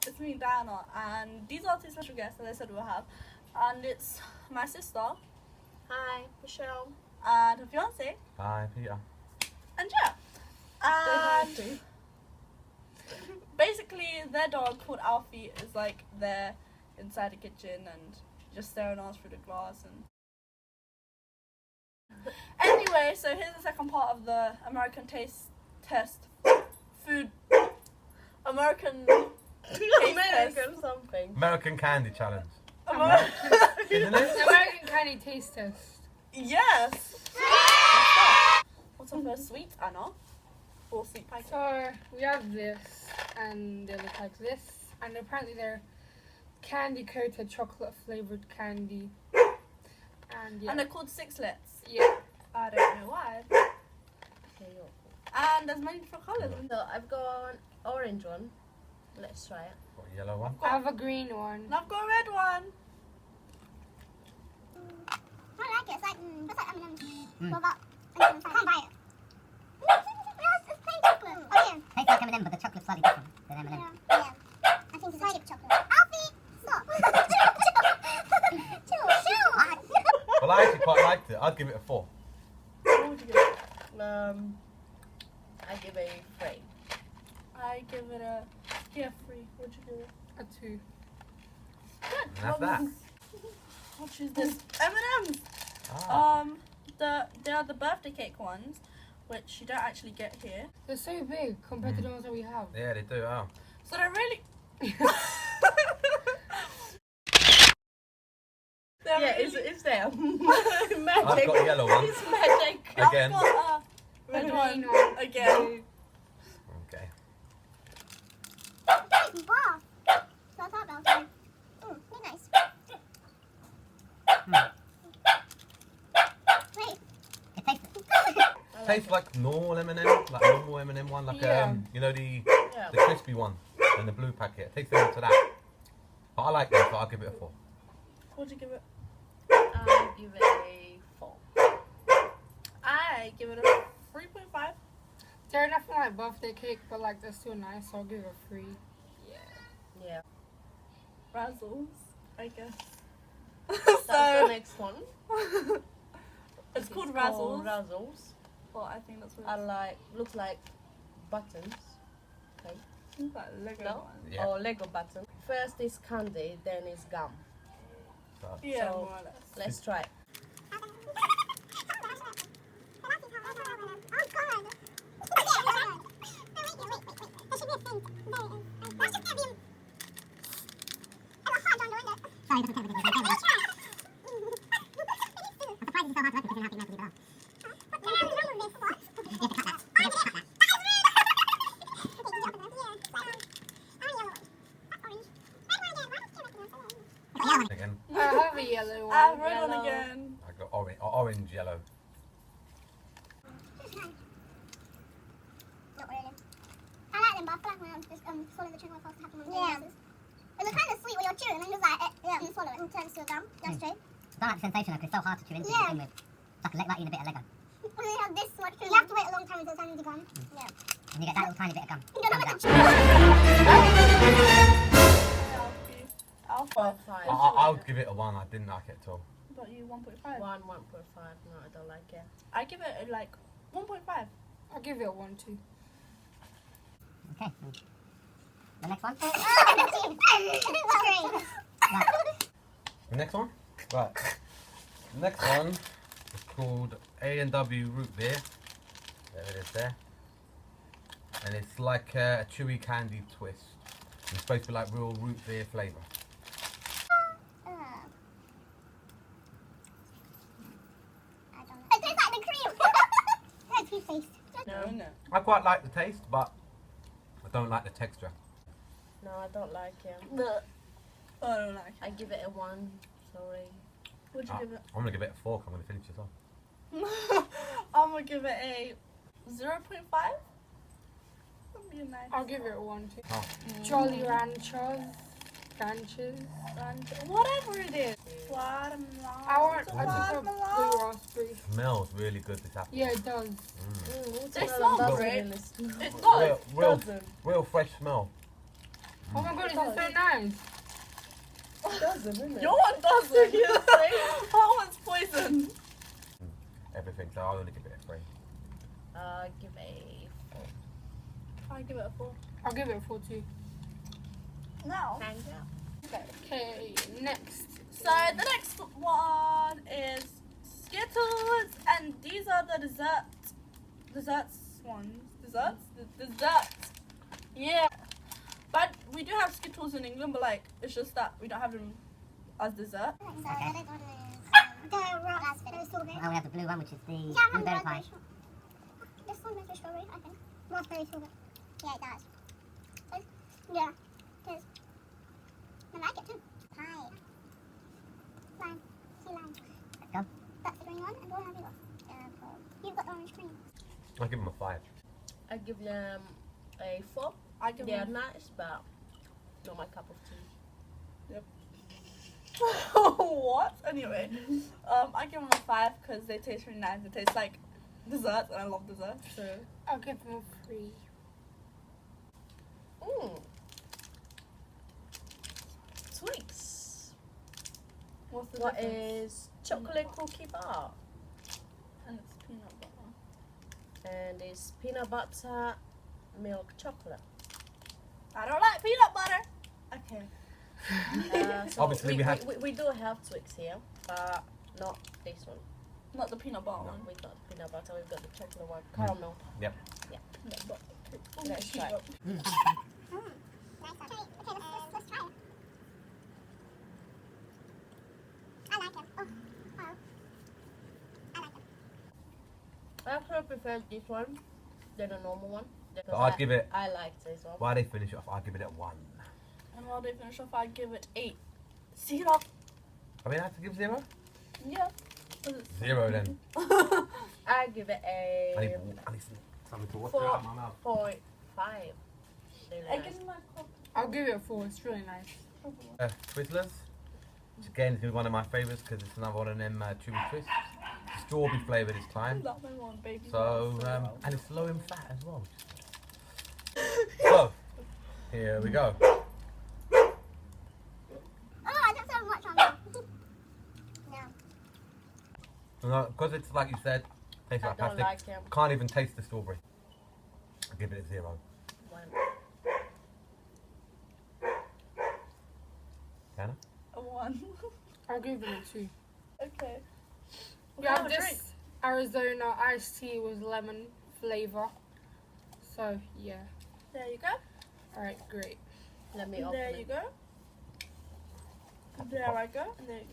it's me, Diana, and these are two special guests that I said we'll have. And it's my sister. Hi, Michelle. And her fiance. Hi, Peter. And yeah. And basically, their dog called Alfie is like there inside the kitchen and just staring at us through the glass. And anyway, so here's the second part of the American taste test. Food. American taste test. something. American Candy Challenge. Isn't it? American Candy Taste Test. Yes. What's our first sweet, Anna? Or sweet packet? So we have this, and they look like this, and apparently they're candy coated chocolate flavored candy. And yeah, And they're called sixlets. yeah. I don't know why. And there's many different colours. So I've got an orange one. Let's try it. What, yellow one? I have a green one. And I've got a red one. I like it. It's like, it's like M&M's. What about? I can't buy it. It's plain chocolate. Oh, yeah. Tastes like M&M, but the chocolate's slightly different than M&M. Yeah. I think it's like chip chocolate. Alfie, stop. Chill. Well, I actually quite liked it. I'd give it a 4. What would you give it? I give a 3. I give it a 3. What'd you give it? A 2. Good. And that's that. I'll choose this. M&M's. Ah. They are the birthday cake ones, which you don't actually get here. They're so big compared to the ones that we have. Yeah, they do. Oh. So they're really. Yeah, it's there. I've Magic. got a yellow one. It's magic. Again. I've got a red one again. Okay. Wow. So I thought about it. Very nice. Wait. It tastes Tastes like normal M&M, like normal M&M one, like Yeah. you know the Yeah. crispy one in the blue packet. It tastes similar to that. But I like that, so I'll give it a 4. What'd you give it? I give it a 4. I give it a 3.5. They're nothing like birthday cake, but like they're still nice, so I'll give it a 3. Yeah. Razzles, I guess. That's the next one. It's called Razzles. Razzles. Well, I think that's what I it's like, looks like buttons. Okay. it's like Lego No? one. Yeah. Or Lego button. First is candy, then is gum. So, Yeah, So- more or less. Let's try it. Sorry, it doesn't taste like it. I'm surprised it's so hard to open because you're not big enough to eat it all. You have to cut that. You have to cut that. again, I have a yellow one. I have red one Yellow. again. I got orange, yellow. Not really. I like them, but I feel like when I'm just swallowing the chewing gum, I have to have them. It's kind of sweet when you're chewing, and just like and you swallow it and it turns to a gum. That's true. I don't like the sensation though, because it's so hard to chew into Yeah. to begin with. It's like eating a bit of Lego. When you have this much chewing, you have to wait a long time until it turns into gum. Yeah. And you get that little tiny bit of gum. You don't know Comes what out. Alpha. 5. I would give it a 1. I didn't like it at all. But you 1.5. 1, 1.5. No, I don't like it. I give it like 1.5. I'll give it a 1 too. Okay. The next one. Right. The next one? Right. The next one is called A&W Root Beer. There it is there. And it's like a chewy candy twist. It's supposed to be like real root beer flavour. It tastes like the cream. Like toothpaste. No. I quite like the taste, but I don't like the texture. No, I don't like it. I don't like I give it a 1. Sorry. it. What'd you give it? I'm going to give it a 4 'cause I'm going to finish this off. I'm gonna give it a 0.5. That'd be nice. I'll give it a 1 too. Oh. Jolly Ranchers. Ranches. Whatever it is. Watermelon. I want a Watermelon. blue raspberry. Smells really good, this apple. Yeah, it does. They smell doesn't great. really smell. It does. Real Doesn't. real fresh smell. Oh my god, this is so nice. It doesn't, isn't it? Your one doesn't. That one's poison. Everything, so I'll only give it a 3. Give a 4. I give it a 4. I'll give it a 4 too. Now. Hang out. Okay, next. So the next one is Skittles, and these are the desserts ones. Desserts? The desserts. Yeah. But we do have Skittles in England, but like it's just that we don't have them as dessert. So the next one is the raspberry strawberry. Oh, we have the blue one, which is the Yeah, I blueberry have pie. this one is the strawberry, I think. Raspberry strawberry. Yeah, it does. Yeah, it is. I like it too. Pie. Lime. See lime. Go. That's the green one, and what have you got? You've got orange cream. I'll give them a 5. I give them a 4. I give They're them nice, but not my cup of tea. what? Anyway, I give them a 5 because they taste really nice. They taste like desserts, and I love desserts. So I'll give them a 3. Twix. what's the What difference? is chocolate cookie bar? And it's peanut butter. And it's peanut butter milk chocolate. I don't like peanut butter. Okay. So Obviously, we have- we do have Twix here, but not this one. Not the peanut butter one. We got peanut butter. We've got the chocolate one. Caramel. Peanut butter. Let's try. Nice. Okay, let's try it. I like it. Oh, wow. I like it. I actually prefer this one than the normal one. because So I'd give it- I like this one. Why they finish it off, I'll give it a 1. And while they finish off, I give it 8. Syrup. I mean, I have to give 0? Yeah. 0 then. I give it I need, a I need something to wash Four. it out of my mouth. 4.5. Really I nice. give my cup. I'll give it a 4. It's really nice. Twizzlers. Which again is going to be one of my favourites because it's another one of them chewy twists. Strawberry flavour this time. Lemon one, baby. So, and it's low in fat as well. So, here we go. Oh, I don't so much on that. No. Because it's like you said, tastes I like don't plastic. like them. Can't even taste the strawberry. I'll give it a 0. One. Hannah? A 1. I'll give them a 2. Okay. We have this Arizona iced tea with lemon flavour. So, yeah. There you go. Alright, great. Let me And open there it. you go. There I go. And there you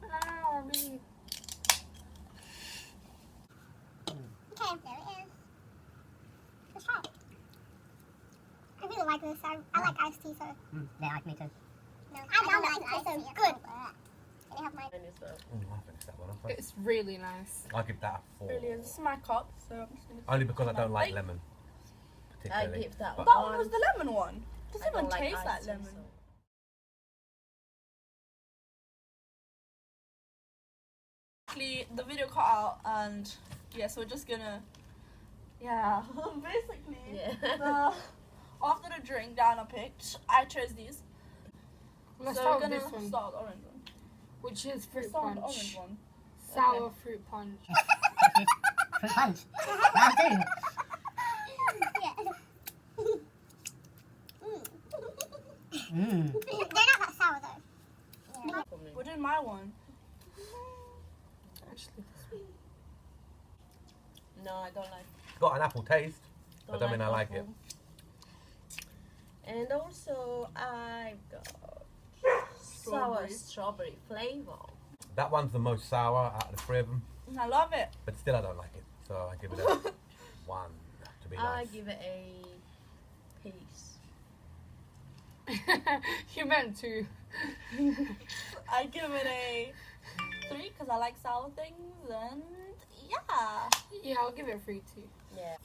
go. Ow, me. Okay, there it is. Let's try it. I really like this. I like iced tea, so. Yeah, like me too. No, I don't like it. It's so good. They have my. And it's I finished that one off. It's really nice. I'll give that a 4. Brilliant. This is my cup, so I'm just gonna. Only because I don't like Hey. lemon. I Particularly. give that But- That one was the lemon one. Doesn't I don't even like taste iced like tea, lemon. so- Basically, the video cut out, and yeah, so we're just gonna. Yeah, basically. Yeah. After the drink Diana picked, I chose these. Let's so start we're with gonna this one, start with the orange one. which is fruit Start with the punch. orange one. Sour fruit punch. Fruit punch. Round 2. Yeah. Mmm. They're not that sour though. Yeah. For me. We're doing my one. Actually, No, I don't like. It's got an apple taste. I don't mean I like it. apple. And also, I got sour Strawberry. strawberry flavor. That one's the most sour out of the 3 of them. I love it. But still, I don't like it. So I give it a 1 to be I nice. give it a piece. you meant to. I give it a 3 because I like sour things, and yeah. Yeah, I'll give it a 3 too. Yeah.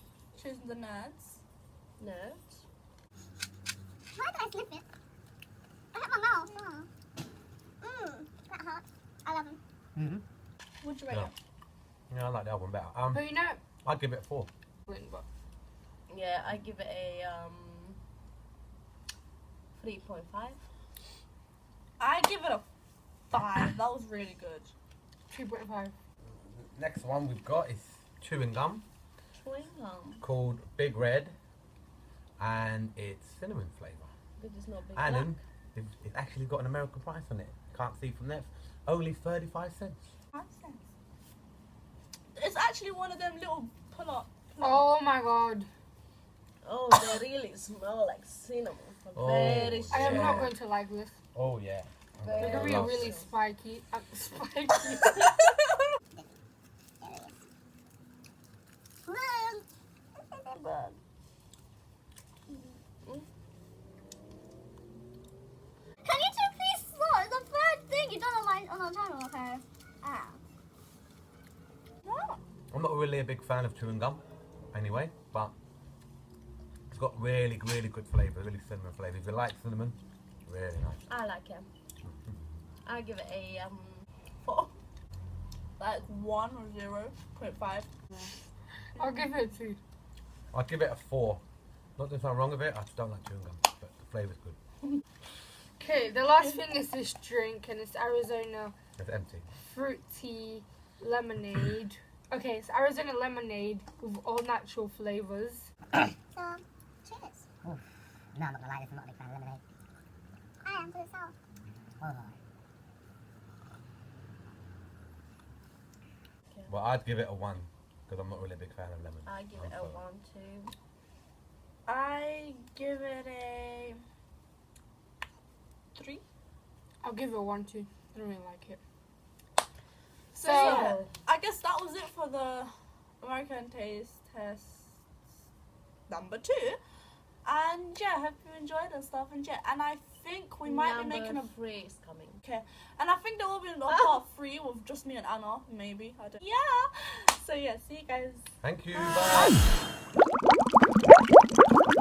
Choosing the nuts. Nuts. Why did I sniff it? I hit my mouth. That hot. I love them. Mm-hmm. What'd you rate Yeah. it? Yeah, I like the other one better. But you know, I'd give it a 4. but Yeah, I give it a 3.5. I give it a 5. That was really good. 3.5. Next one we've got is chewing gum Chewing gum. called Big Red, and it's cinnamon flavour. But it's not big. And black. it's actually got an American price on it. Can't see from there. Only 35 cents. 5 cents. It's actually one of them little pull-up. Oh my god. Oh, they really smell like cinnamon. Oh, Very I am Yeah. not going to like this. Oh yeah. Very It's gonna be Love really it. spiky. Spiky. Can you two please stop? It's the third thing you've done on our channel, okay? Ah. No. I'm not really a big fan of chewing gum, anyway, but it's got really, really good flavour, really cinnamon flavour. If you like cinnamon, really nice. I like it. I give it a 4. Like 1 or 0.5. I'll give it a 2. I'd give it a 4. Not that I'm wrong with it, I just don't like chewing gum, but the flavour's good. Okay, the last thing is this drink, and it's Arizona It's empty. fruity lemonade. Okay, it's Arizona lemonade with all natural flavors. So, cheers. No, I'm not gonna lie, this is not a big fan of lemonade. I am, because it's sour. Oh. Well, I'd give it a 1, because I'm not really a big fan of lemon. I give it I'm a sorry. 1 too. I give it a 3. I'll give it a 1 too. I don't really like it. So yeah, I guess that was it for the American Taste Test number 2. And yeah, hope you enjoyed and stuff. And yeah, and I think we might be making a 3 is coming. okay. And I think there will be a part 3 with just me and Anna, maybe. I don't. Yeah. So yeah, see you guys. Thank you, Bye. bye.